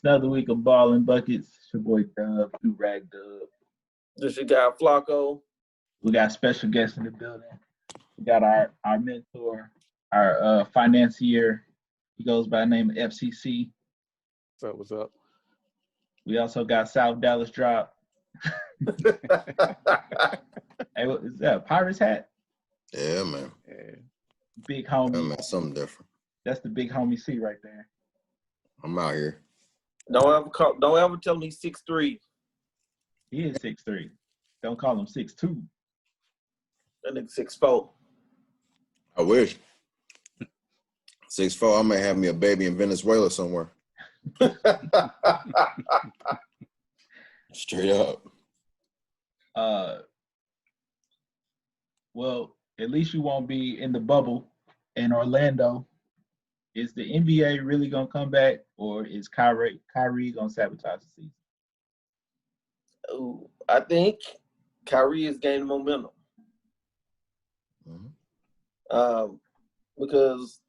another week of Ballin' Buckets. It's your boy Dub, Rag Dub. This your guy Flacco. We got special guests in the building. We got our mentor, our financier. He goes by the name of FCC. What's up? We also got South Dallas Drop. Hey, what is that? A Pirates hat? Yeah, man. Yeah. Big homie. Yeah, man, something different. That's the big homie C right there. I'm out here. Don't ever tell me 6'3". He is 6'3". Don't call him 6'2". That nigga 6'4". I wish. 6'4", I may have me a baby in Venezuela somewhere. Straight up. Well, at least you won't be in the bubble in Orlando. Is the NBA really gonna come back, or is Kyrie gonna sabotage the season? Ooh, I think Kyrie is gaining momentum. Because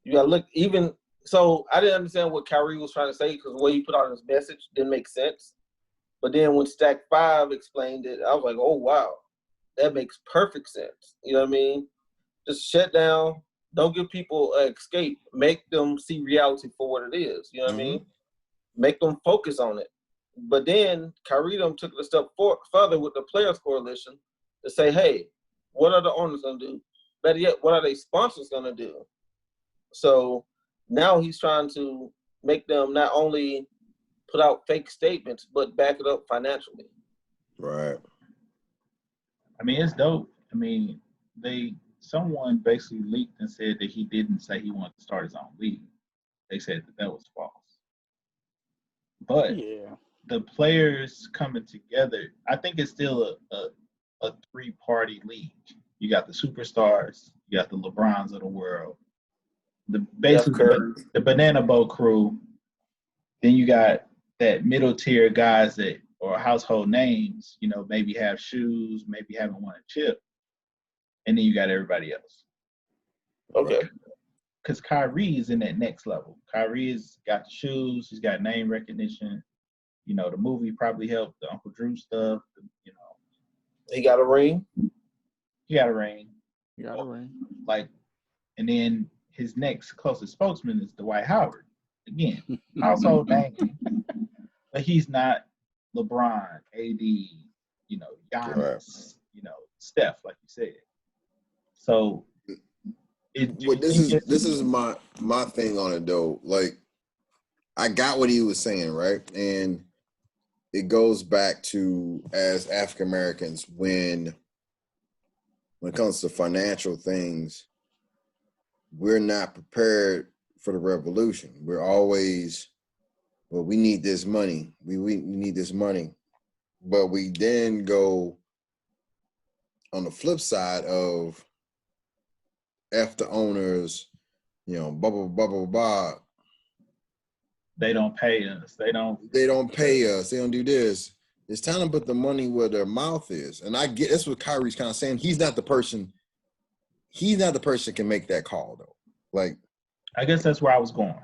you gotta look even so. I didn't understand what Kyrie was trying to say because the way he put out his message didn't make sense. But then when Stack 5 explained it, I was like, oh wow, that makes perfect sense. You know what I mean? Just shut down. Don't give people an escape. Make them see reality for what it is. You know what I mean? Make them focus on it. But then Kyrie took it a step further with the Players Coalition to say, hey, what are the owners going to do? Better yet, what are their sponsors going to do? So now he's trying to make them not only put out fake statements, but back it up financially. Right. I mean, it's dope. I mean, someone basically leaked and said that he didn't say he wanted to start his own league. They said that was false. But the players coming together, I think it's still a three-party league. You got the superstars, you got the LeBrons of the world, the Banana Boat crew. Then you got that middle tier guys that are household names, maybe have shoes, maybe haven't won a chip. And then you got everybody else. Okay. Because Kyrie is in that next level. Kyrie's got the shoes. He's got name recognition. The movie probably helped, the Uncle Drew stuff. He got a ring. And then his next closest spokesman is Dwight Howard. Again, household name. But he's not LeBron, AD, Giannis, Steph, like you said. So this is my thing on it though. Like, I got what he was saying, right? And it goes back to, as African Americans, when it comes to financial things, we're not prepared for the revolution. We're always, well, we need this money. We need this money. But we then go on the flip side of F the owners, blah, blah, blah, blah, blah. They don't pay us. They don't pay us. They don't do this. It's time to put the money where their mouth is. And I get that's what Kyrie's kind of saying. He's not the person that can make that call though. Like, I guess that's where I was going.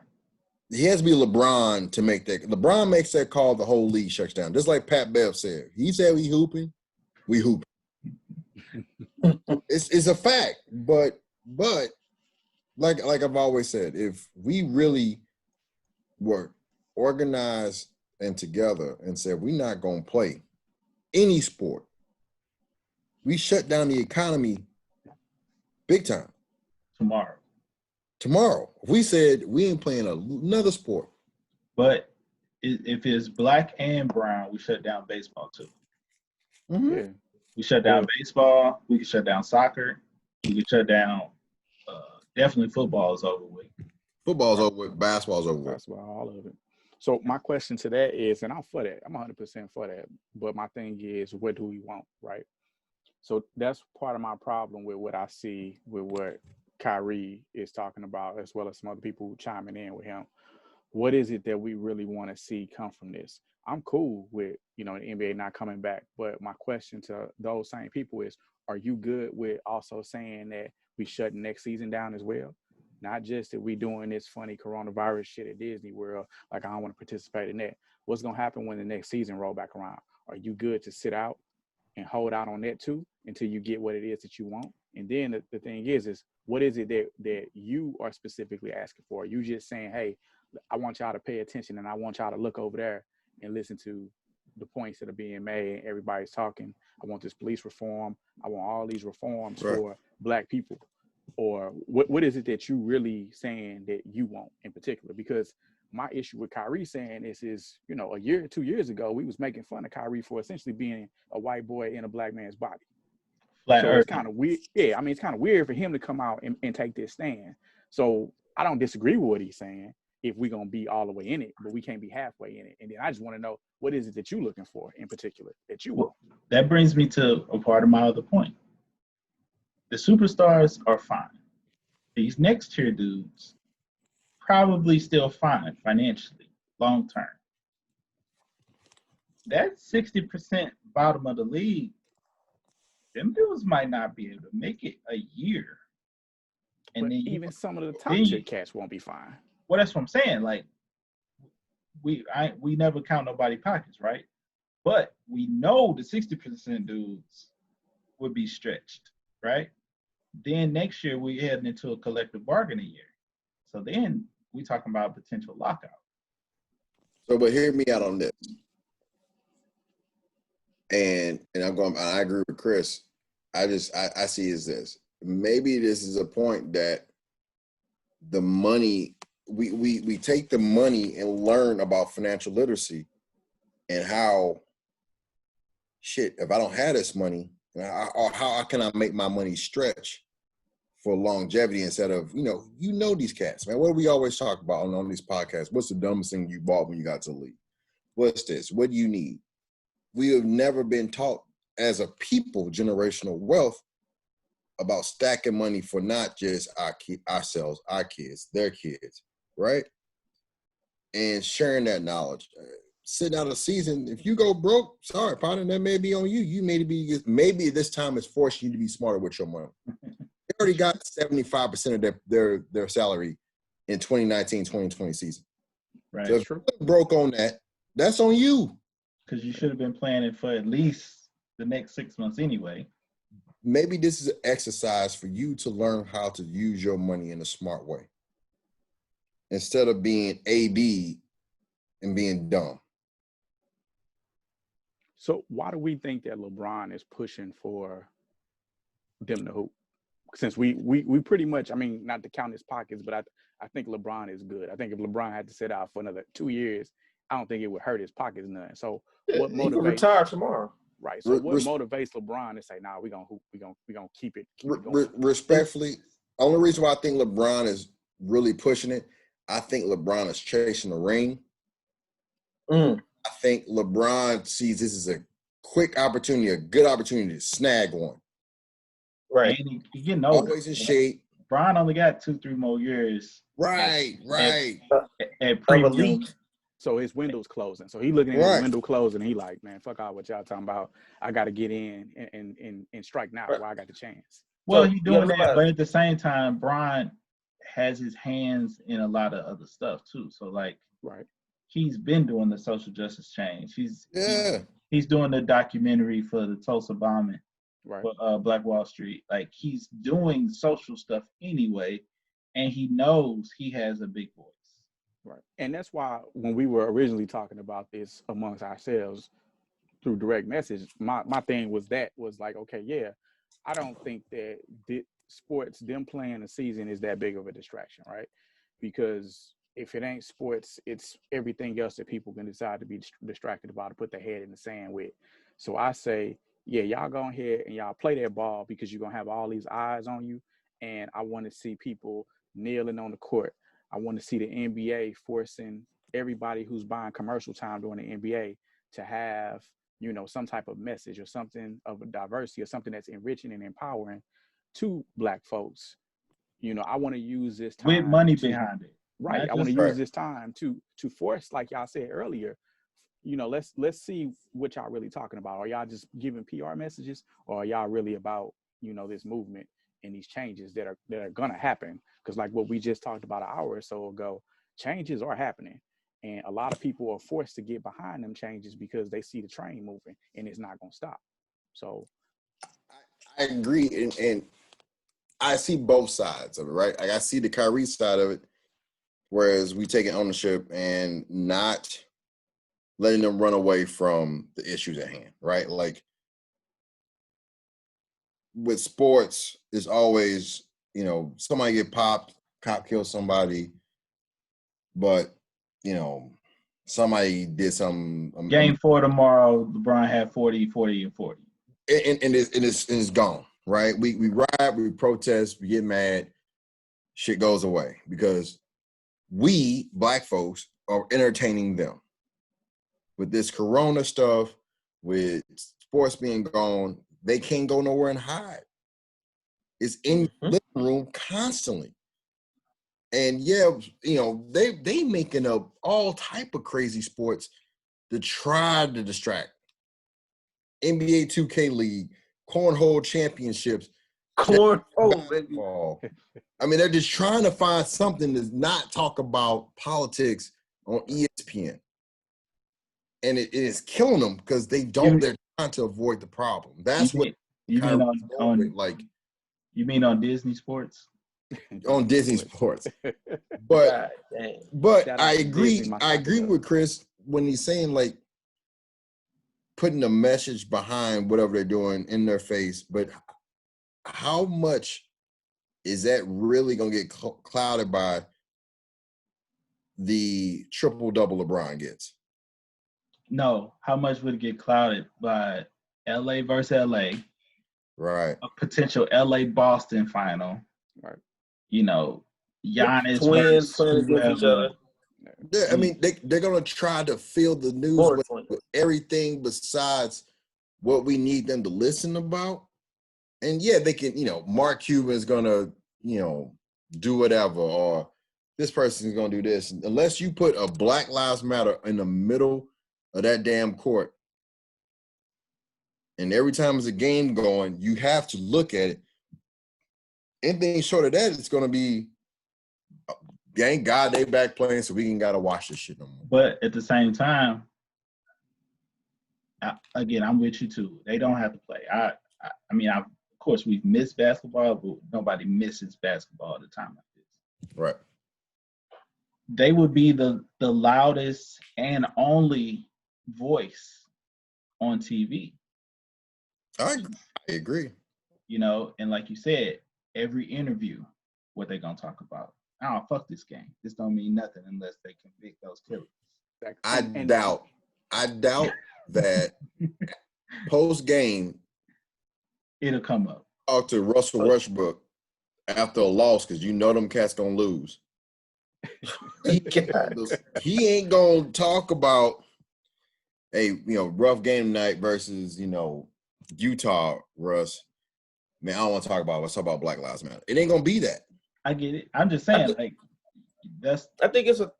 He has to be LeBron to make that. LeBron makes that call, the whole league shuts down. Just like Pat Bev said. He said we hooping, we hooping. It's a fact. But like I've always said, if we really were organized and together and said we're not going to play any sport, we shut down the economy big time. Tomorrow. If we said we ain't playing another sport. But if it's black and brown, we shut down baseball too. Yeah. We shut down baseball. We can shut down soccer. We can shut down definitely football is over with. Football's over with. Basketball's over with. Basketball, all of it. So my question to that is, and I'm for that. I'm 100% for that. But my thing is, what do we want, right? So that's part of my problem with what I see with what Kyrie is talking about, as well as some other people chiming in with him. What is it that we really want to see come from this? I'm cool with, the NBA not coming back. But my question to those same people is, are you good with also saying that we shut next season down as well? Not just that we doing this funny coronavirus shit at Disney World, like I don't want to participate in that. What's gonna happen when the next season roll back around? Are you good to sit out and hold out on that too until you get what it is that you want? And then the thing is what is it that you are specifically asking for? Are you just saying, hey, I want y'all to pay attention and I want y'all to look over there and listen to the points that are being made. Everybody's talking. I want this police reform. I want all these reforms for Black people. Or what is it that you really saying that you want in particular? Because my issue with Kyrie saying this is, you know, a year or 2 years ago, we was making fun of Kyrie for essentially being a white boy in a Black man's body. Flat So Earth. it's kind of weird. Yeah, I mean, it's kind of weird for him to come out and take this stand. So I don't disagree with what he's saying if we're going to be all the way in it, but we can't be halfway in it. And then I just want to know, what is it that you're looking for in particular that you want? That brings me to a part of my other point. The superstars are fine. These next tier dudes probably still fine financially, long term. That 60% bottom of the league, them dudes might not be able to make it a year. And But then even some of the top tier cats won't be fine. Well, that's what I'm saying. Like, we never count nobody's pockets, right? But we know the 60% dudes would be stretched, right? Then next year we heading into a collective bargaining year. So then we talking about potential lockout. So, but hear me out on this. And I agree with Chris. I see is this. Maybe this is a point that the money, we take the money and learn about financial literacy and how, shit, if I don't have this money, how can I make my money stretch for longevity instead of, these cats, man. What do we always talk about on these podcasts? What's the dumbest thing you bought when you got to the league? What's this? What do you need? We have never been taught as a people generational wealth about stacking money for not just ourselves, our kids, their kids, right? And sharing that knowledge. Sitting out a season, if you go broke, sorry, partner, that may be on you. You maybe this time it's forcing you to be smarter with your money. They already got 75% of their salary in 2019, 2020 season. Right. So if you broke on that, that's on you. Because you should have been planning for at least the next 6 months anyway. Maybe this is an exercise for you to learn how to use your money in a smart way. Instead of being AD and being dumb. So why do we think that LeBron is pushing for them to hoop? Since we pretty much, I mean, not to count his pockets, but I think LeBron is good. I think if LeBron had to sit out for another 2 years, I don't think it would hurt his pockets none. So what motivates? He can retire tomorrow. Right. So what motivates LeBron to say, "Nah, we're gonna hoop. We're gonna keep it going." Respectfully, only reason why I think LeBron is really pushing it, I think LeBron is chasing the ring. I think LeBron sees this as a quick opportunity, a good opportunity to snag one. Right. And he getting older. Always in shape. LeBron only got 2-3 more years. Right. At premium. So his window's closing. So he looking at his window closing, and he like, man, fuck all what y'all talking about. I got to get in and strike now while I got the chance. Well, he's doing that, but at the same time, Bron has his hands in a lot of other stuff too. So like, he's been doing the social justice change. He's doing the documentary for the Tulsa bombing, for Black Wall Street. Like, he's doing social stuff anyway, and he knows he has a big voice. Right. And that's why when we were originally talking about this amongst ourselves through direct message, my thing was like, okay, yeah, I don't think that sports, them playing a season is that big of a distraction, right? Because if it ain't sports, it's everything else that people can decide to be distracted about to put their head in the sand with. So I say, yeah, y'all go ahead and y'all play that ball because you're going to have all these eyes on you. And I want to see people kneeling on the court. I want to see the NBA forcing everybody who's buying commercial time during the NBA to have, some type of message or something of a diversity or something that's enriching and empowering to Black folks. I want to use this time with money behind it. Right. I want to use this time to force, like y'all said earlier, let's see what y'all really talking about. Are y'all just giving PR messages, or are y'all really about, this movement and these changes that are gonna happen. Because like what we just talked about an hour or so ago, changes are happening. And a lot of people are forced to get behind them changes because they see the train moving and it's not gonna stop. So I agree, and I see both sides of it, right? Like I see the Kyrie side of it, whereas we taking ownership and not letting them run away from the issues at hand, right? Like with sports, it's always, somebody get popped, cop kills somebody, but, somebody did some. Game 4 tomorrow, LeBron had 40, 40, and 40. And it's gone, right? We riot, we protest, we get mad, shit goes away because we, black folks, are entertaining them. With this corona stuff, with sports being gone, they can't go nowhere and hide. It's in the living room constantly. And yeah, they making up all type of crazy sports to try to distract. NBA 2K League, cornhole championships, Cornhole, baby. I mean, they're just trying to find something to not talk about politics on ESPN. And it is killing them because they're trying to avoid the problem. That's what you mean on Disney Sports? On Disney Sports. But I agree with Chris when he's saying like putting a message behind whatever they're doing in their face, but how much is that really going to get clouded by the triple-double LeBron gets? No. How much would it get clouded by LA versus LA? Right. A potential LA-Boston final. Right. Giannis twins playing against each other. Yeah, I mean, they're going to try to fill the news with everything besides what we need them to listen about. And yeah, they can, Mark Cuban is going to, do whatever, or this person is going to do this. Unless you put a Black Lives Matter in the middle of that damn court, and every time there's a game going, you have to look at it. Anything short of that, it's going to be, thank God they back playing, so we ain't got to watch this shit no more. But at the same time, again, I'm with you too. They don't have to play. I mean, of course, we've missed basketball, but nobody misses basketball at a time like this. Right. They would be the loudest and only voice on TV. I agree. And like you said, every interview, what they gonna talk about. Oh, fuck this game. This don't mean nothing unless they convict those killers. I doubt that post game it'll come up. Talk to Russell Westbrook after a loss because them cats gonna lose. He ain't gonna talk about rough game night versus Utah, Russ. Man, I don't want to talk about. Let's talk about Black Lives Matter. It ain't gonna be that. I get it. I'm just saying, I think it's a.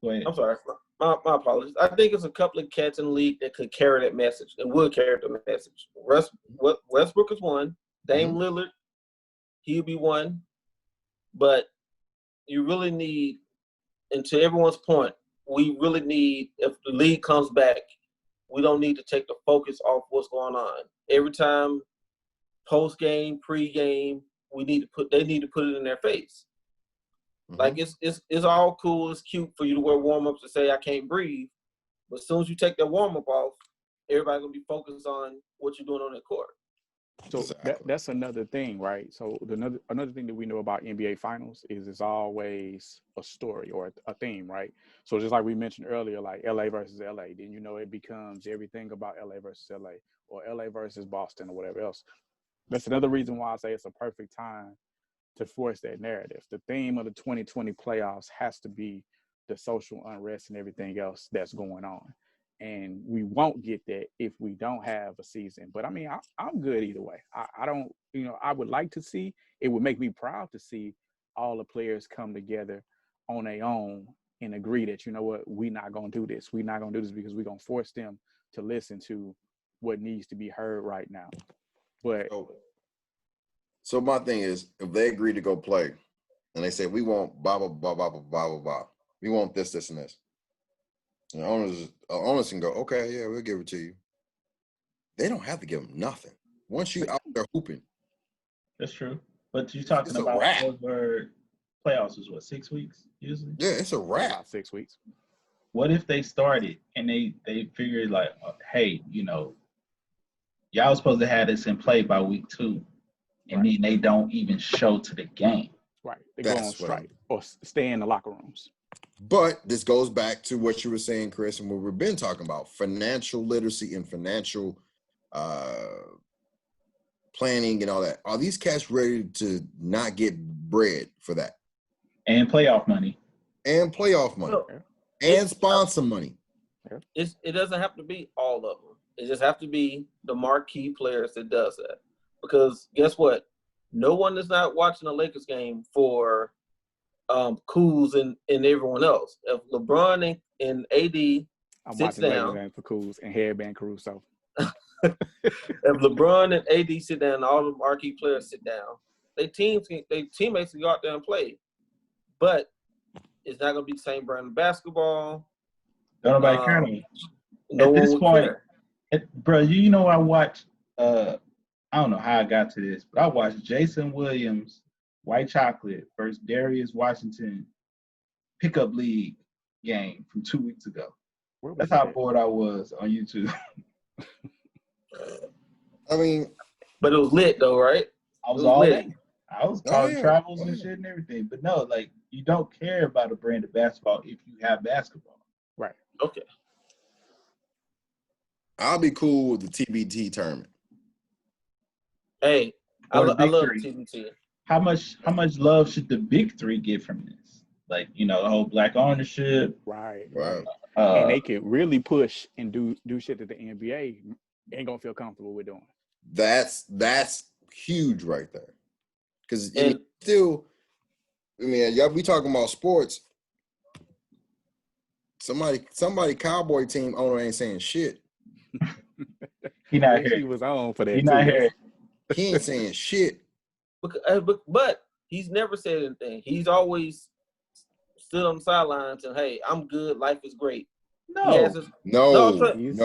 Go ahead. I'm sorry. My apologies. I think it's a couple of cats in the league that could carry that message and would carry the message. Westbrook is one. Dame Lillard, he'll be one. But you really need, and to everyone's point, we really need, if the league comes back, we don't need to take the focus off what's going on. Every time, post game, pre game, they need to put it in their face. Like it's all cool, it's cute for you to wear warm-ups and say I can't breathe, but as soon as you take that warm-up off, everybody's gonna be focused on what you're doing on the court. So that's another thing, right? So another thing that we know about NBA Finals is it's always a story or a theme, right? So just like we mentioned earlier, like LA versus LA, then it becomes everything about LA versus LA or LA versus Boston or whatever else. That's another reason why I say it's a perfect time to force that narrative. The theme of the 2020 playoffs has to be the social unrest and everything else that's going on. And we won't get that if we don't have a season. But I mean, I'm good either way. I don't, I would like to see, it would make me proud to see all the players come together on their own and agree that, we're not going to do this. We're not going to do this because we're going to force them to listen to what needs to be heard right now. But So my thing is, if they agree to go play, and they say we want blah blah blah blah blah blah blah blah, we want this, this, and this, and the owners can go, okay, yeah, we'll give it to you. They don't have to give them nothing. Once you out there hooping, That's true. But you're talking it's a about wrap. over playoffs is what, 6 weeks usually? Yeah, it's a wrap. About 6 weeks. What if they started and they figured like, hey, you know, y'all was supposed to have this in play by week 2, and then they don't even show to the game. Right. They go on strike or stay in the locker rooms. But this goes back to what you were saying, Chris, and what we've been talking about: financial literacy and financial planning and all that. Are these cats ready to not get bread for that? And playoff money. And playoff money. No, and sponsor money. It doesn't have to be all of them. It just have to be the marquee players that does that. Because guess what? No one is not watching a Lakers game for Kuz and everyone else. If LeBron and AD I'm sits watching Lakers down, games for Kuz and Headband Caruso. if LeBron and AD sit down, all the marquee players sit down. They teammates can go out there and play, but it's not going to be the same brand of basketball. Don't nobody care anymore. No At one this will point, care. bro, you know I watched. I don't know how I got to this, but I watched Jason Williams, White Chocolate versus Darius Washington pickup league game from 2 weeks ago. That's how bored I was on YouTube. I mean, but it was lit though, right? I was all lit. in. I was calling travels and shit and everything. But no, like, you don't care about a brand of basketball if you have basketball. Right. Okay. I'll be cool with the TBT tournament. Hey, I Or the love Big Three. TBT. How much love should the Big Three get from this? Like, you know, the whole black ownership. Right. And they could really push and do shit that the NBA ain't gonna feel comfortable with doing. That's huge right there. Because y'all be talking about sports. Somebody Cowboy team owner ain't saying shit. He not here. He was on for that. He not here. He ain't saying shit. But he's never said anything. He's always stood on the sidelines and, hey, I'm good. Life is great. No.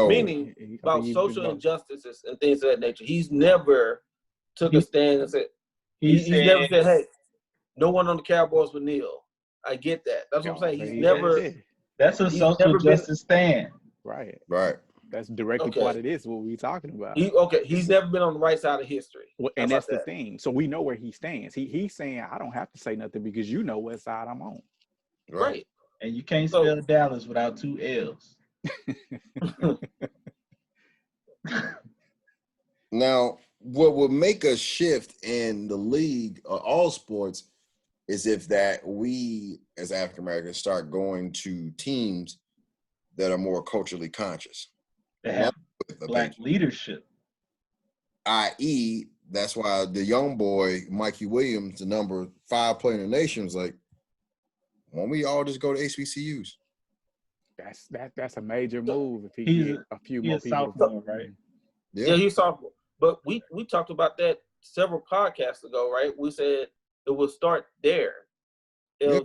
Meaning about social injustices and things of that nature. He's never took a stand and said, he's never said, hey, no one on the Cowboys would kneel. I get that. That's what I'm saying. He's never. That's a social justice stand. Right. That's directly part of this, what we're talking about. He's never been on the right side of history. Well, and that's the thing. So we know where he stands. He's saying, I don't have to say nothing because you know what side I'm on. Right. And you can't spell Dallas without 2 L's. Now, what would make a shift in the league or all sports is if that we as African Americans start going to teams that are more culturally conscious. They have black leadership. I.e., that's why the young boy, Mikey Williams, the number 5 player in the nation, was like, why don't we all just go to HBCUs? That's a major move if he get a few more people. Sophomore, right? Yeah, he's sophomore. But we talked about that several podcasts ago, right? We said it will start there. If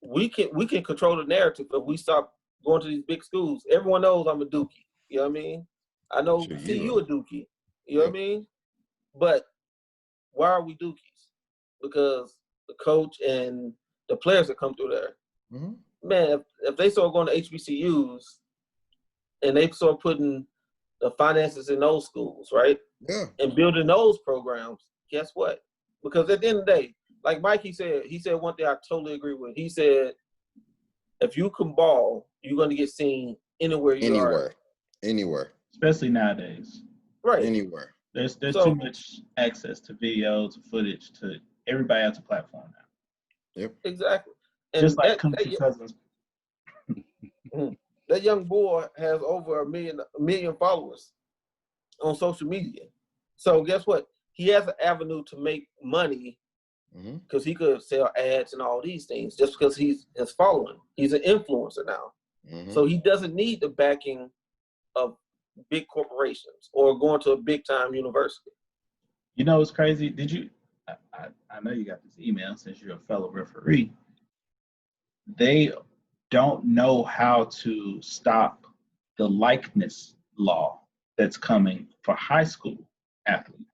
we can control the narrative if we stop going to these big schools. Everyone knows I'm a Dookie. You know what I mean? I know you a Dookie. You know what I mean? But why are we Dookies? Because the coach and the players that come through there. Mm-hmm. Man, if they start going to HBCUs and they start putting the finances in those schools, right? Yeah. And building those programs, guess what? Because at the end of the day, like Mikey said, he said one thing I totally agree with. He said, if you can ball, you're going to get seen anywhere you are. Anywhere. Especially nowadays. Right. Anywhere. There's too much access to video, to footage, to everybody has a platform now. Yep. Exactly. And just like Cousins. That young boy has over a million followers on social media. So guess what? He has an avenue to make money because he could sell ads and all these things just because he's following. He's an influencer now. So he doesn't need the backing of big corporations or going to a big time university. You know what's crazy? Did you I know you got this email since you're a fellow referee. They don't know how to stop the likeness law that's coming for high school athletes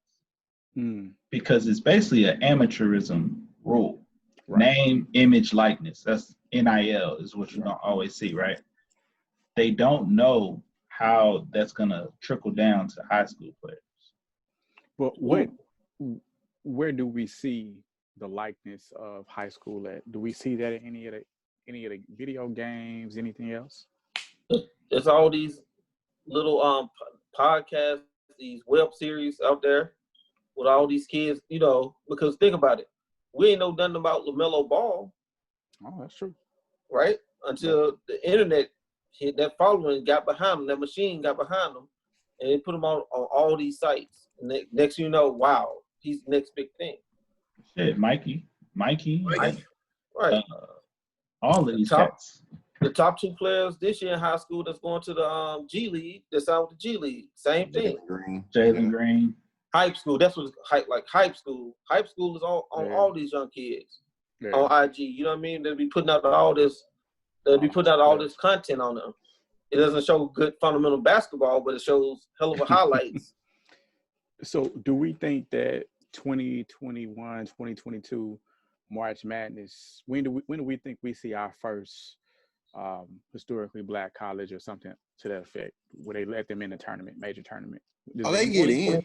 because it's basically an amateurism rule. Right. Name, image, likeness. That's NIL is what you're gonna always see, right? They don't know how that's gonna trickle down to high school players. But where do we see the likeness of high school at? Do we see that in any of the video games, anything else? There's all these little podcasts, these web series out there with all these kids, you know, because think about it. We ain't know nothing about LaMelo Ball. Oh, that's true. Right? Until the internet hit, that following got behind them, that machine got behind them, and they put him on all these sites. And next you know, wow, he's the next big thing. Shit, Mikey. Right. All of these cats. The top 2 players this year in high school that's going to the G League, that's out with the G League. Same thing. Jalen Green. Hype school. That's what it's hype school. Hype school is on all these young kids on IG. You know what I mean? They'll be putting out all this. They'll be putting out all this content on them. It doesn't show good fundamental basketball, but it shows hell of a highlights. So, do we think that 2021, 2022 March Madness? When do we think we see our first historically black college or something to that effect, where they let them in the tournament, major tournament? They get in.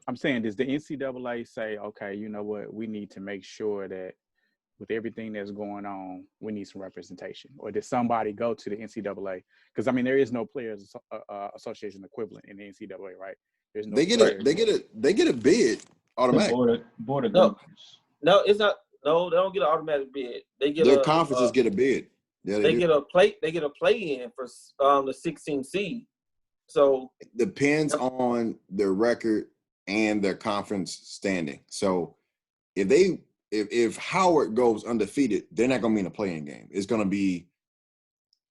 I'm saying, does the NCAA say, okay, you know what, we need to make sure that with everything that's going on, we need some representation? Or did somebody go to the NCAA? Because I mean, there is no players association equivalent in the NCAA, right? There's no. They get a bid automatically. Board of no, it's not. No, they don't get an automatic bid. They get their conferences get a bid. Yeah, they get a play. They get a play in for the 16 seed. So it depends on their record and their conference standing. So if Howard goes undefeated, they're not going to be in a play-in game. It's going to be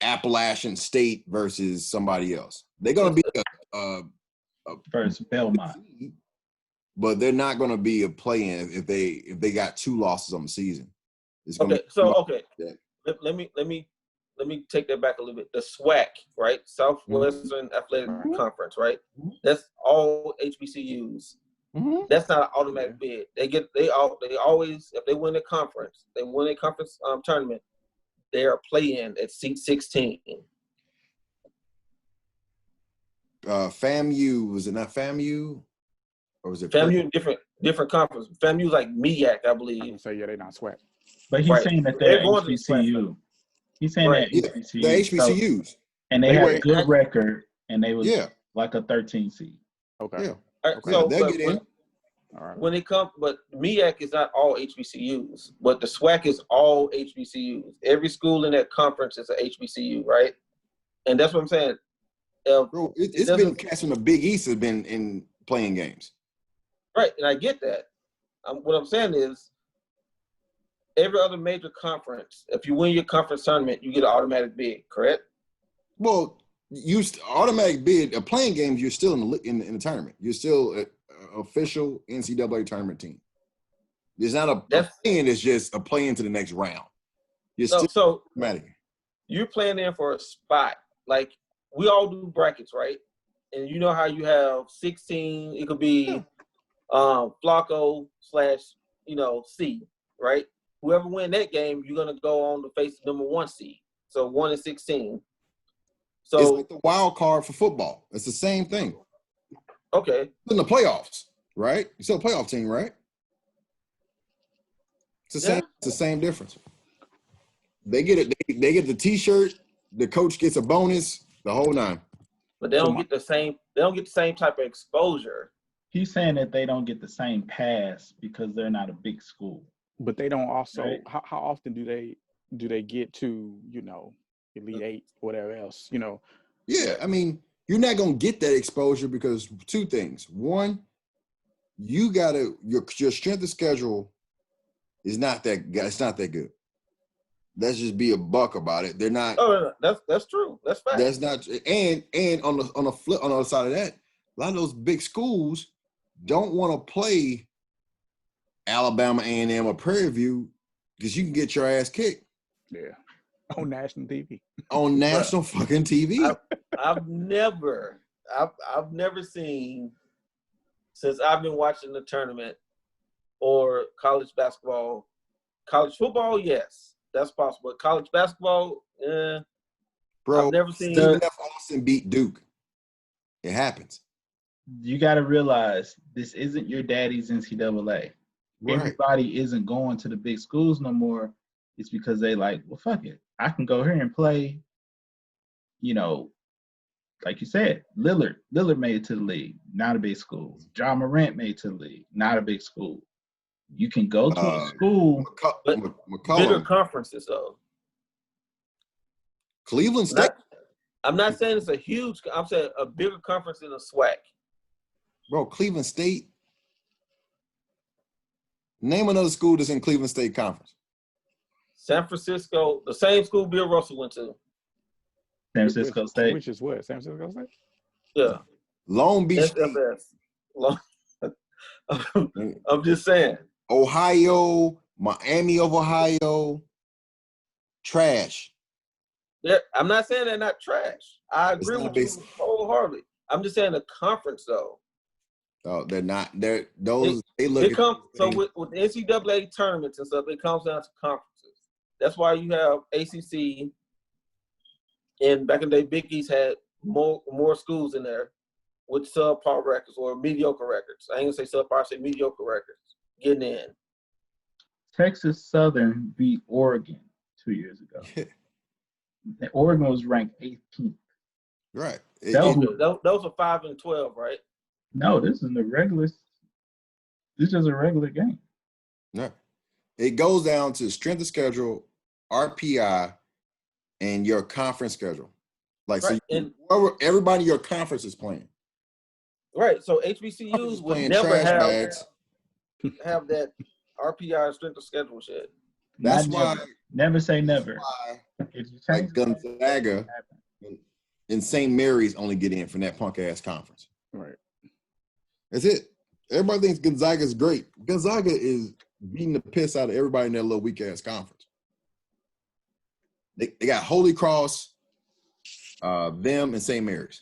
Appalachian State versus somebody else. They're going to be a versus Belmont, but they're not going to be a play-in if they got 2 losses on the season. It's okay. So let me take that back a little bit. The SWAC, right? Southwestern Athletic Conference, right? That's all HBCUs. That's not an automatic bid. They always, if they win a conference, tournament, they are playing at seat 16. FAMU, was it not FAMU? Or was it FAMU? Different conference. FAMU's like MEAC, I believe. So yeah, they're not SWAC. But he's saying that they're HBCU. He's saying that HBCU. The HBCUs. So, and they have a good record, and they was like a 13 seed. Okay. Yeah. Right, okay. So they'll get in. All right. When it comes, but MEAC is not all HBCUs, but the SWAC is all HBCUs. Every school in that conference is an HBCU, right? And that's what I'm saying. Bro, it's been cats from the Big East have been in playing games. Right, and I get that. What I'm saying is, every other major conference, if you win your conference tournament, you get an automatic bid, correct? Well, automatic bid, playing games, you're still in the tournament. You're still an official NCAA tournament team. It's not a play-in, it's just a play-in to the next round. You're still automatic. You're playing in for a spot. Like, we all do brackets, right? And you know how you have 16, it could be Flacco / C, right? Whoever win that game, you're gonna go on to face the number 1 seed. So 1 and 16. So it's like the wild card for football. It's the same thing. Okay. In the playoffs, right? You're still a playoff team, right? It's the same. It's the same difference. They get it. They get the T-shirt. The coach gets a bonus. The whole 9. But they don't get the same. They don't get the same type of exposure. He's saying that they don't get the same pass because they're not a big school. But they don't also. Right? How often do they get to Elite 8, whatever else? Yeah, I mean, you're not gonna get that exposure because 2 things. One, you gotta your strength of schedule is not that. It's not that good. Let's just be a buck about it. They're not. Oh, that's true. That's fact. That's not. And on the other side of that, a lot of those big schools don't want to play Alabama A&M or Prairie View because you can get your ass kicked. Yeah. On national TV. On national fucking TV. I've never seen, since I've been watching the tournament or college basketball, college football, yes, that's possible. College basketball, Bro, I've never seen. Stephen F. Austin beat Duke. It happens. You got to realize this isn't your daddy's NCAA. Right. Everybody isn't going to the big schools no more. It's because they like, well, fuck it. I can go here and play, you know, like you said, Lillard made it to the league, not a big school. Ja Morant made it to the league, not a big school. You can go to a school. But bigger conferences, though. Cleveland State. I'm not saying it's a huge, I'm saying a bigger conference than a SWAC. Bro, Cleveland State. Name another school that's in Cleveland State Conference. San Francisco, the same school Bill Russell went to. San Francisco State. Which is what? San Francisco State? Yeah. Long Beach SFS. I'm just saying. Ohio, Miami of Ohio, trash. I'm not saying they're not trash. I agree with you wholeheartedly. I'm just saying the conference, though. Oh, they're not. They look. So with the NCAA tournaments and stuff, it comes down to conferences. That's why you have ACC. And back in the day, Big East had more schools in there with subpar records or mediocre records. I ain't gonna say subpar, I say mediocre records getting in. Texas Southern beat Oregon 2 years ago. Oregon was ranked 18th. Right. Those are 5 and 12, right? No, this is the regular. This is just a regular game. No, it goes down to strength of schedule, RPI, and your conference schedule. Like, right. So everybody in your conference is playing. Right. So HBCUs would never have that RPI strength of schedule shit. That's why. Never say never. Like Gonzaga and St. Mary's only get in from that punk ass conference. Right. That's it. Everybody thinks Gonzaga is great. Gonzaga is beating the piss out of everybody in that little weak ass conference. They got Holy Cross, them, and St. Mary's.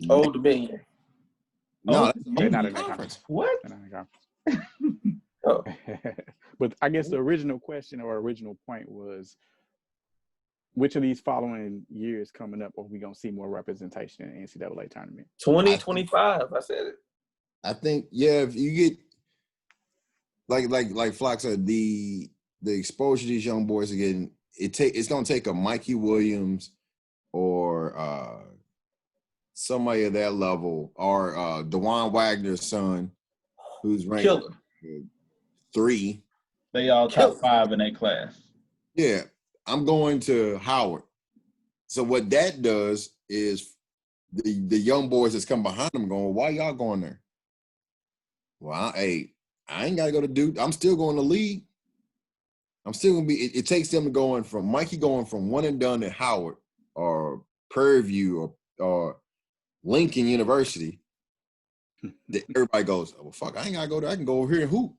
Old Dominion. No, they're not in that conference. What? They're not in that conference. Oh. But I guess the original question or original point was, which of these following years coming up are we going to see more representation in the NCAA tournament? 2025, I said it. I think, yeah, if you get, like Flock said, the exposure these young boys are getting, it's going to take a Mikey Williams or somebody at that level, or DeJuan Wagner's son, who's ranked Killer. 3. They all top 5 in their class. Yeah. I'm going to Howard. So what that does is the young boys that's come behind them going, why y'all going there? Well, I ain't got to go to Duke. I'm still going to league. I'm still going to be – it takes them going from Mikey going from one and done at Howard or Prairie View or Lincoln University. That everybody goes, oh, well, fuck, I ain't got to go there. I can go over here and hoop.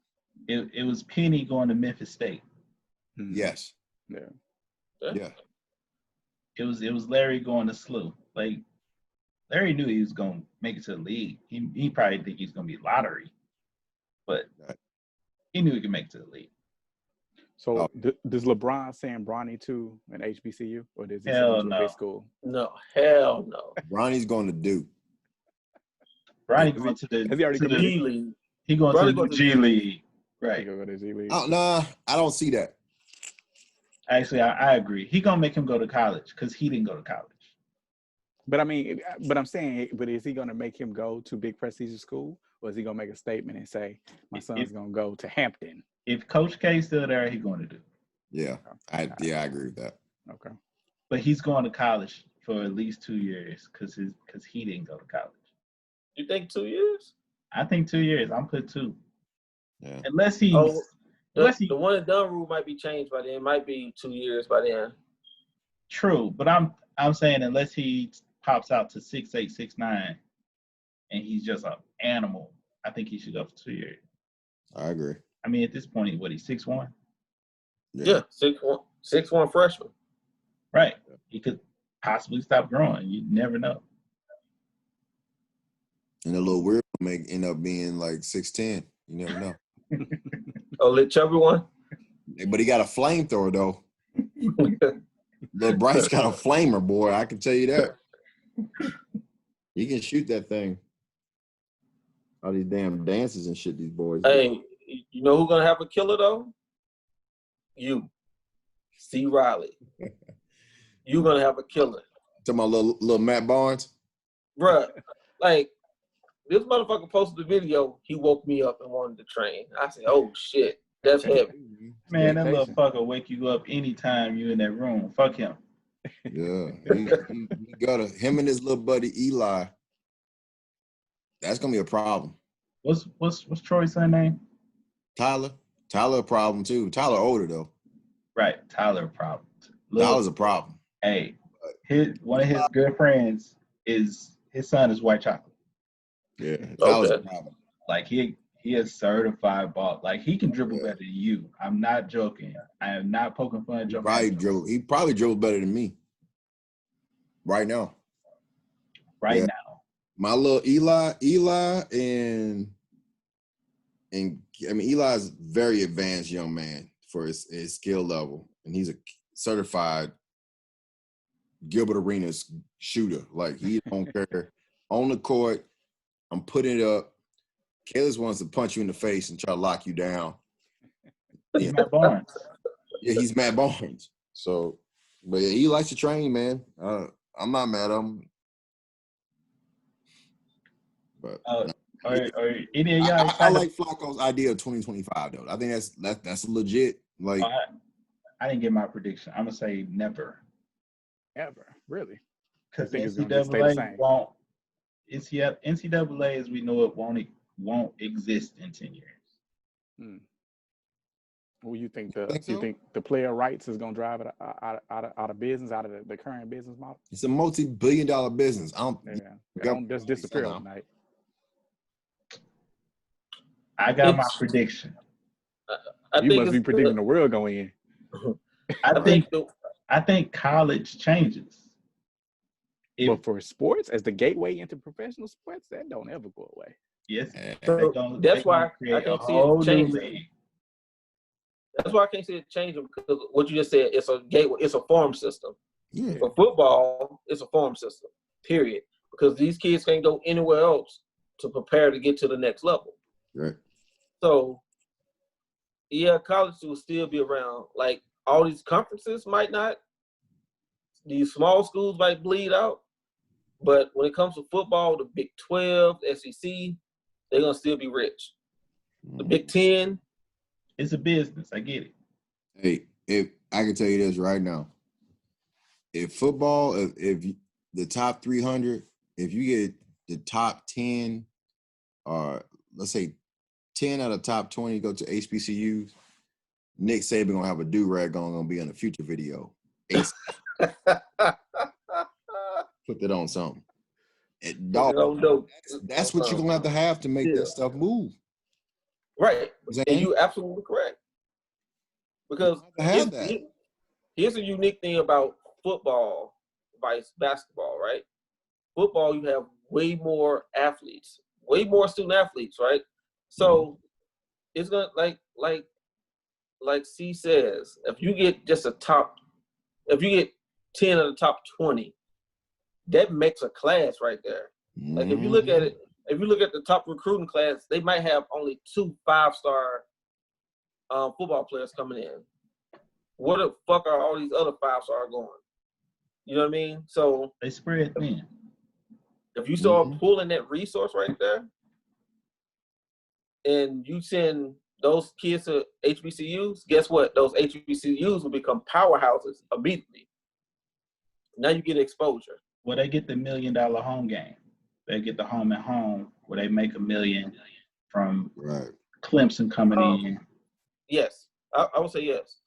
It was Penny going to Memphis State. Yes. Yeah. Yeah. It was Larry going to SLU. Like, Larry knew he was going to make it to the league. He probably think he's going to be lottery, but he knew he could make it to the league. So does LeBron send Bronny to an HBCU, or does he send him to a big school? No, hell no. Bronny's going to Duke. Bronny going to the G League. He going to the G League. Right. Go to the G League. Oh, nah, I don't see that. Actually, I agree. He gonna make him go to college because he didn't go to college. But I mean, I'm saying, but is he gonna make him go to big prestigious school, or is he gonna make a statement and say, my son's gonna go to Hampton? If Coach K's still there, he's going to do. Yeah, I agree with that. Okay. But he's going to college for at least 2 years because he didn't go to college. You think 2 years? I think 2 years. I'm put 2. Yeah. Unless he. The one and done rule might be changed by then. It might be 2 years by then. True, but I'm saying unless he pops out to 6'8", 6'9", and he's just an animal I think he should go for 2 years. I agree. I mean, at this point, he's 6'1"? Yeah, 6'1" freshman. Right. He could possibly stop growing. You never know. And a little weird may end up being like 6'10". You never know. Oh, the chubby one? But he got a flamethrower, though. Little Bryce got a flamer, boy. I can tell you that. He can shoot that thing. All these damn dances and shit these boys do. Hey, you know who's going to have a killer, though? You. C. Riley. You're going to have a killer. Talking about little Matt Barnes? Bruh, like, this motherfucker posted a video. He woke me up and wanted to train. I said, oh, shit. That's heavy. Man, that little fucker wake you up anytime you in that room. Fuck him. Yeah. He got him and his little buddy Eli. That's going to be a problem. What's Troy's son name? Tyler a problem, too. Tyler older, though. Right. Tyler a problem. Tyler's a problem. Hey, one of his good friends his son is white chocolate. Yeah, Tyler's a Okay. problem. Like he is certified ball. Like he can dribble better than you. I'm not joking. I am not poking fun at Joe. He probably drove better than me. Right now. Right now. My little Eli and I mean Eli's a very advanced young man for his skill level, and he's a certified Gilbert Arenas shooter. Like he don't care on the court. I'm putting it up. Kalis wants to punch you in the face and try to lock you down. He's Matt Barnes. Yeah, he's Matt Barnes. So, but yeah, he likes to train, man. I'm not mad at him. But Or any of y'all I like Flacco's idea of 2025 though. I think that's legit. Like I didn't get my prediction. I'm gonna say never. Ever, really? Because think it's gonna just stay the NCAA same? won't. NCAA as we know it won't exist in 10 years. Well, you think Think so? you think the player rights is gonna drive it out of business, out of the current business model? it's a multi-billion-dollar business. It don't just disappear overnight. I got my prediction. You must be predicting the world going in. I think college changes. But for sports, as the gateway into professional sports, that don't ever go away. Yes, That's why I can't see it changing. league. That's why I can't see it changing, because what you just said, it's a gateway, it's a farm system. Yeah. For football, it's a farm system, period. Because these kids can't go anywhere else to prepare to get to the next level. Right. So, yeah, college will still be around. Like, all these conferences might not. These small schools might bleed out. But when it comes to football, the Big 12, SEC, they're going to still be rich. The Big 10. It's a business. I get it. Hey, if I can tell you this right now, if football, if the top 300, if you get the top 10, or let's say 10 out of top 20 go to HBCUs, Nick Saban gonna have a do-rag gonna be on a future video. Put that on something. That's what you're gonna have to make that stuff move. Right. And you're absolutely correct. Because here's a unique thing about football versus basketball, right? Football, you have way more athletes, way more student athletes, right? So it's gonna like C says, if you get 10 of the top 20, that makes a class right there. Like if you look at it, if you look at the top recruiting class, they might have only 2 5-star football players coming in. Where the fuck are all these other 5-star going? You know what I mean? So they spread thin. If you start pulling that resource right there, and you send those kids to HBCUs, guess what? Those HBCUs will become powerhouses immediately. Now you get exposure. Well, they get the $1 million home game. They get the home and home where they make $1 million from Clemson coming in. Yes, I would say yes,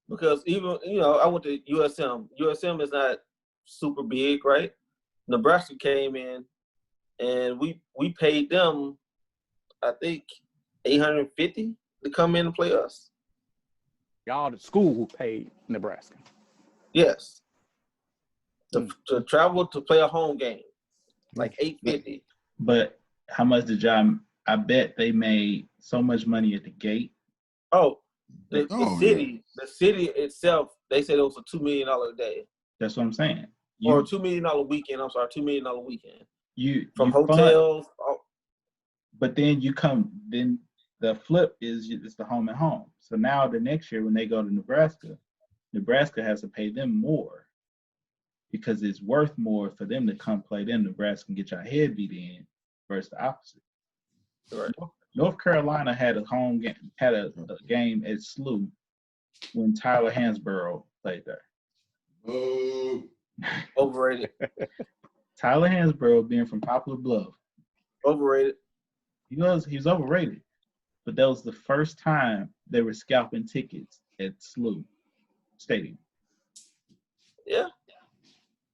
because even I went to USM. USM is not super big, right? Nebraska came in, and we paid them I think, $850 to come in and play us. Y'all, the school paid Nebraska. Yes. To travel to play a home game, like $850. But how much did y'all? I bet they made so much money at the gate. Oh, the city itself, they said it was a $2 million a day. That's what I'm saying. Or a $2 million weekend. I'm sorry, $2 million weekend. From you hotels. But then then the flip is it's the home and home. So now the next year when they go to Nebraska has to pay them more because it's worth more for them to come play them Nebraska and get your head beat in versus the opposite. Right. North Carolina had a home game, had a game at SLU when Tyler Hansborough played there. Oh. Overrated. Tyler Hansborough being from Poplar Bluff. Overrated. He was overrated. But that was the first time they were scalping tickets at SLU Stadium. Yeah.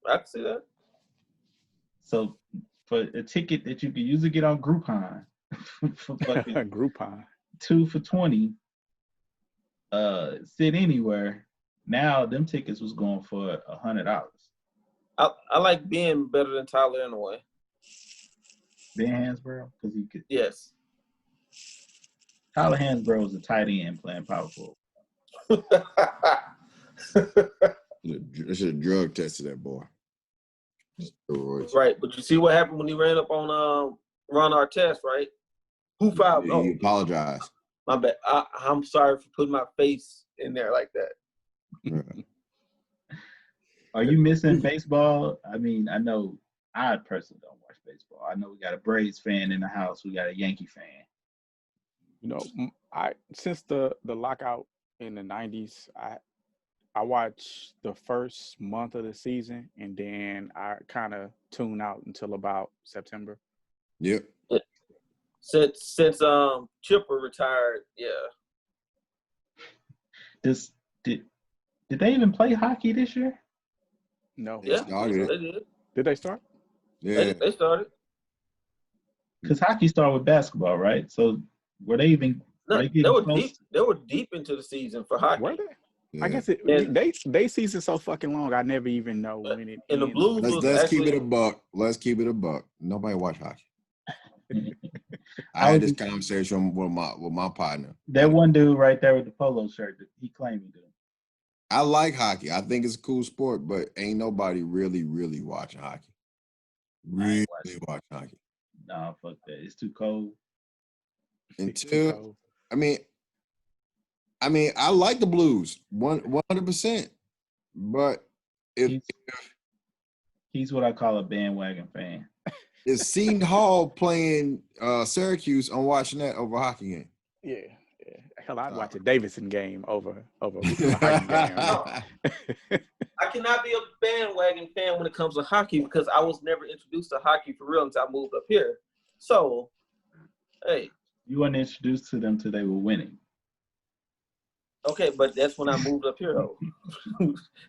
I can see that. So for a ticket that you could usually get on Groupon for fucking Groupon 2 for $20, sit anywhere. Now them tickets was going for $100. I like Ben better than Tyler in a way. Ben Hansborough, because he could. Yes. Tyler Hansborough was a tight end playing power forward. They should have drug tested that boy. Steroids. Right, but you see what happened when he ran up on Ron Artest, right? Who fouled? Yeah, he apologized. My bad. I'm sorry for putting my face in there like that. Yeah. Are you missing baseball? I mean, I know I personally don't watch baseball. I know we got a Braves fan in the house. We got a Yankee fan. You know, since the lockout in the 90s, I watched the first month of the season, and then I kind of tune out until about September. Yep. Since Chipper retired, yeah. Did they even play hockey this year? No. Yeah, started it. they did. Did they start? Yeah. They started. Because hockey started with basketball, right? So were they even? No, they were deep. They were deep into the season for hockey. Were they? Yeah. I guess they season so fucking long. I never even know when it. And the Blues Let's keep it a buck. Let's keep it a buck. Nobody watch hockey. I had this conversation with my partner. That one dude right there with the polo shirt, he claimed he did. I like hockey. I think it's a cool sport, but ain't nobody really watching hockey. Really watch hockey. Nah, fuck that. It's too cold. Until I mean, I like the Blues 100%, but he's what I call a bandwagon fan. Is Seton Hall playing Syracuse? I'm watching that over a hockey game. Yeah. Hell, I'd watch a Davidson game over a hockey game. I cannot be a bandwagon fan when it comes to hockey because I was never introduced to hockey for real until I moved up here. So, hey. You weren't introduced to them till they were winning. Okay, but that's when I moved up here, though.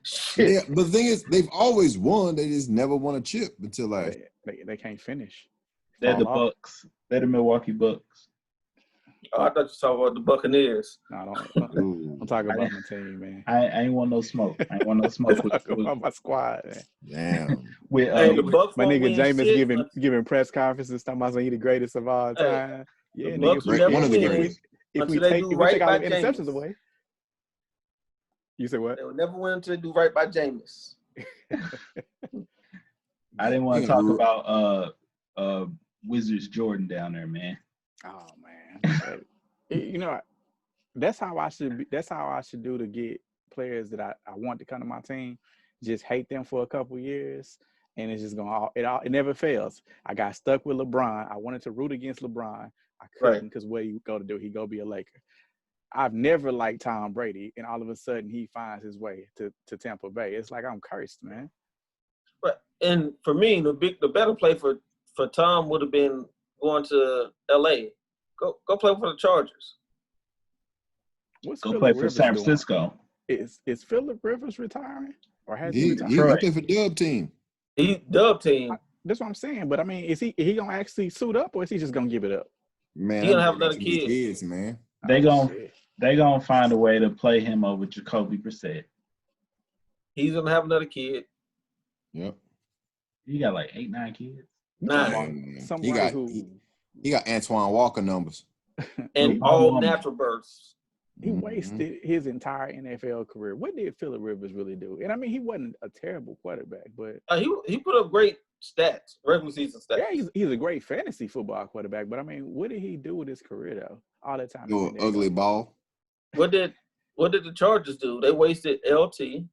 Shit. Yeah, but the thing is, they've always won. They just never won a chip until they can't finish. They're the Bucks. They're the Milwaukee Bucks. Oh, I thought you were talking about the Buccaneers. No, I'm talking about my team, man. I ain't want no smoke. I ain't want no smoke with my squad, man. Damn. The Bucks my nigga Jameis giving press conferences talking about he the greatest of all time. Yeah, nigga. One of the greatest. If we take all the interceptions away. You say what? They will never win until they do right by Jameis. I didn't want to talk about Wizards Jordan down there, man. Oh man. You know, that's how I should do to get players that I want to come to my team. Just hate them for a couple years, and it's just it never fails. I got stuck with LeBron. I wanted to root against LeBron. I couldn't because what he go to do? He go be a Laker. I've never liked Tom Brady, and all of a sudden he finds his way to Tampa Bay. It's like I'm cursed, man. But and for me, the better play for Tom would have been going to LA. Go play for the Chargers. Go play for San Francisco. Is Phillip Rivers retiring or has he retired? He played for Dub Team. He Dub Team. That's what I'm saying. But I mean, is he gonna actually suit up or is he just gonna give it up? Man, He that gonna have boy got another too many kid. kids, man. They Oh, gon' shit. they gonna find a way to play him over Jacoby Brissett. He's gonna have another kid. Yep. He got like 8, 9 kids. You talking Nah. about Man, somebody who he got Antoine Walker numbers. And He- all woman. natural births. he Mhm. wasted his entire NFL career. What did Phillip Rivers really do? And I mean, he wasn't a terrible quarterback, but He put up great stats, regular season stats. yeah, he's a great fantasy football quarterback. But I mean, what did he do with his career though? All that time. You ugly ball. What did the Chargers do? They wasted LT,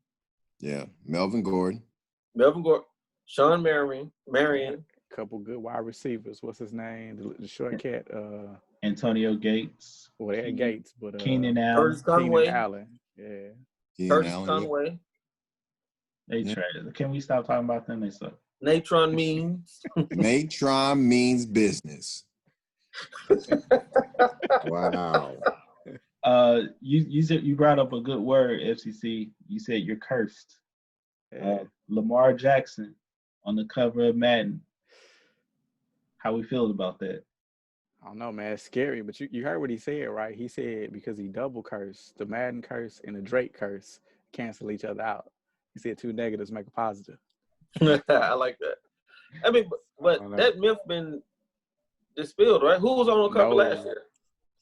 Yeah, Melvin Gordon. Melvin Gordon, Sean Marion. Couple good wide receivers. What's his name? The short cat. Antonio Gates. Well, they had Gates, but Keenan Allen. Curtis Conway. Keenan Allen. Yeah. Keenan Curtis Allen, Conway. They Yeah. traded. Can we stop talking about them? They suck. Natron Means. yeah. Natron means business. Wow. You said you brought up a good word, FCC. You said you're cursed. Yeah. Lamar Jackson on the cover of Madden. How we feel about that? I don't know, man. It's scary, but you heard what he said, right? He said because he double cursed, the Madden curse and the Drake curse cancel each other out. He said 2 negatives make a positive. I like that. I mean, but that myth been dispelled, right? Who was on the cover No. last year?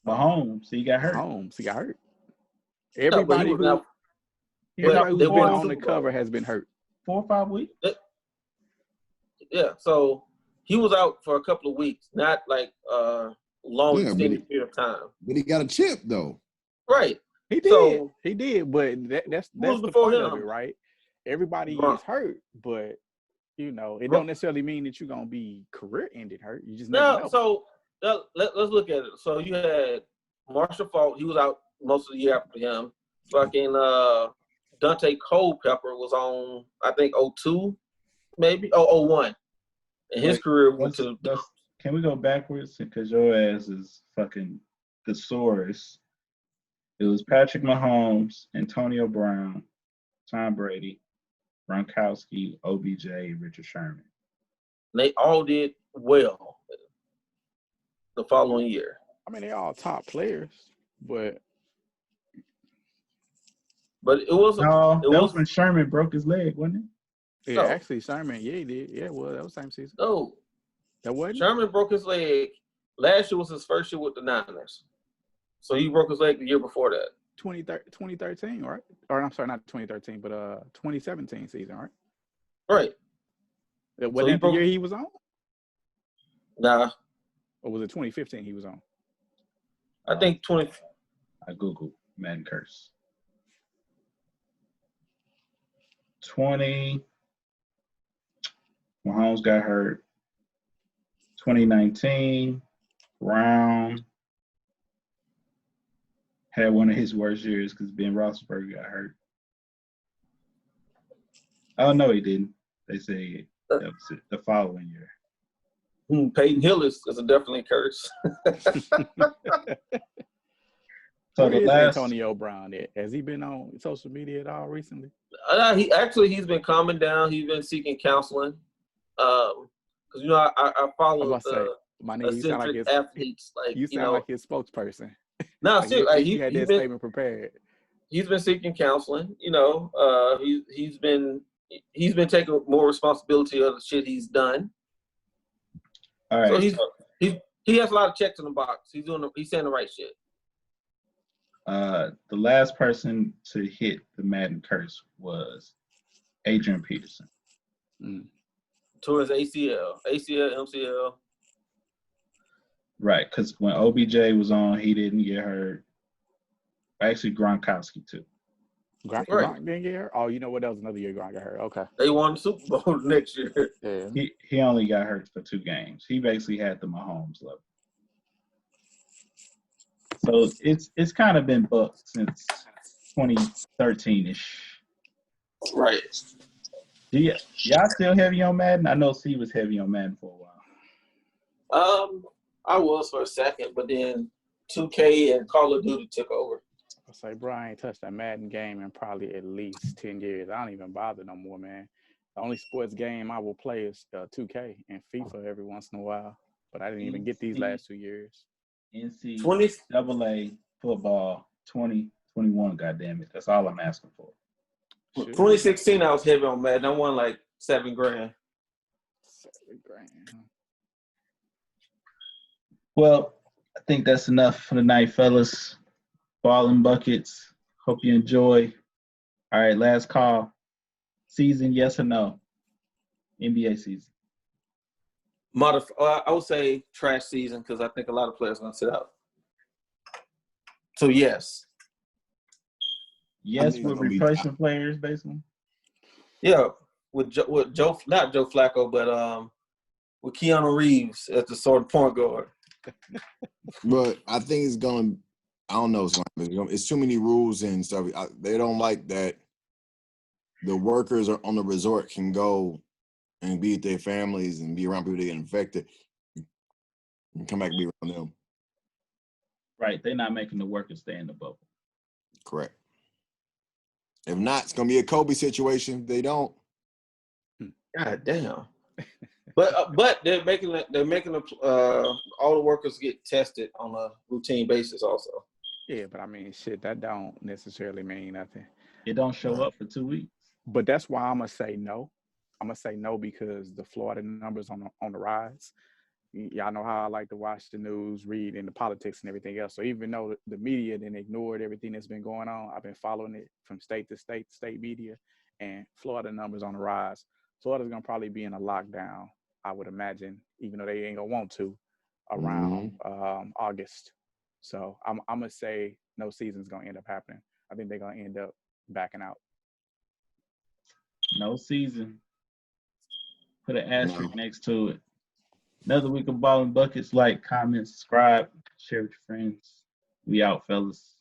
Mahomes, he got hurt. Mahomes, he got hurt. No, but he Everybody was out. everybody who's they been won on the Super Bowl. cover has been hurt. 4 or 5 weeks. Yeah, so he was out for a couple of weeks, not like long Yeah, extended period of time. But he got a chip though. Right. He did. So- He did, but that's was the before point of him? it, right? Everybody Gronk. is hurt, but it Gronk. don't necessarily mean that you're gonna be career-ending hurt. You just never No, know. so let's look at it. So you had Marshall Faulk, he was out most of the year after him. Fucking Dante Culpepper was on, I think, 02, maybe? 01. And his Wait, career went to Can we go backwards? Because your ass is fucking thesaurus. It was Patrick Mahomes, Antonio Brown, Tom Brady, Gronkowski, OBJ, Richard Sherman. they all did well the following year. I mean, they're all top players, but But it wasn't. No, it that was was when Sherman broke his leg, wasn't it? yeah, No. actually, Sherman, yeah, he did. Yeah, well, that was the same season. no. That wasn't. Sherman broke his leg. Last year was his first year with the Niners. So he broke his leg the year before that. 2013, right? Or I'm sorry, not 2013, but 2017 season, right? Right. Wasn't he that the broke- year he was on? Nah, Or was it 2015 he was on? I think 20. I Googled Madden curse. 20. Mahomes got hurt. 2019, Brown had one of his worst years because Ben Roethlisberger got hurt. Oh, no, he didn't. They say that was it, the following year. Peyton Hill is a definitely curse. So Where the is last, Antonio Brown at? Has he been on social media at all recently? He's been calming down. He's been seeking counseling. Because I I follow was about to say, the my nigga, you sound like eccentric his, athletes. Like you sound like his spokesperson. no, Like, seriously, you had that statement prepared. he's been seeking counseling. He's been taking more responsibility of the shit he's done. all right. So he has a lot of checks in the box. He's saying the right shit. The last person to hit the Madden curse was Adrian Peterson. Towards ACL, MCL. Right, because when OBJ was on, he didn't get hurt. Actually, Gronkowski too. Gronk didn't get hurt? Oh, you know what? That was another year Gronk got hurt. Okay. They won the Super Bowl next year. Yeah. He only got hurt for 2 games. He basically had the Mahomes level. So it's kind of been booked since 2013-ish. Right. Y'all still heavy on Madden? I know C was heavy on Madden for a while. I was for a second, but then 2K and Call of Duty took over. I say, bro, I ain't touched that Madden game in probably at least 10 years. I don't even bother no more, man. The only sports game I will play is 2K and FIFA every once in a while. But I didn't even get these last 2 years. NCAA football 2021. Goddamn it, that's all I'm asking for. 2016, I was heavy on Madden. I won like $7,000. $7,000. Well, I think that's enough for tonight, fellas. Ball and buckets. Hope you enjoy. All right, last call. Season, yes or no? NBA season. I would say trash season because I think a lot of players are going to sit out. So, yes. Yes, with replacement players, basically. Yeah, with Joe, not Joe Flacco, but with Keanu Reeves as the sort of point guard. But I think it's going to, I don't know. It's too many rules and stuff. They don't like that the workers are on the resort can go and be with their families and be around people that get infected and come back and be around them. Right. They're not making the workers stay in the bubble. Correct. If not, it's going to be a Kobe situation. If they don't. God damn. But they're making all the workers get tested on a routine basis also. Yeah, but I mean, shit, that don't necessarily mean nothing. It don't show up for 2 weeks. But that's why I'm gonna say no. I'm gonna say no because the Florida numbers on the rise. Y'all know how I like to watch the news, read into politics and everything else. So even though the media then ignored everything that's been going on, I've been following it from state to state media, and Florida numbers on the rise. Florida's gonna probably be in a lockdown, I would imagine, even though they ain't gonna want to, around August. So I'm gonna say no season's gonna end up happening. I think they're gonna end up backing out. No season. Put an asterisk next to it. Another week of Ball and Buckets. Like, comment, subscribe, share with your friends. We out, fellas.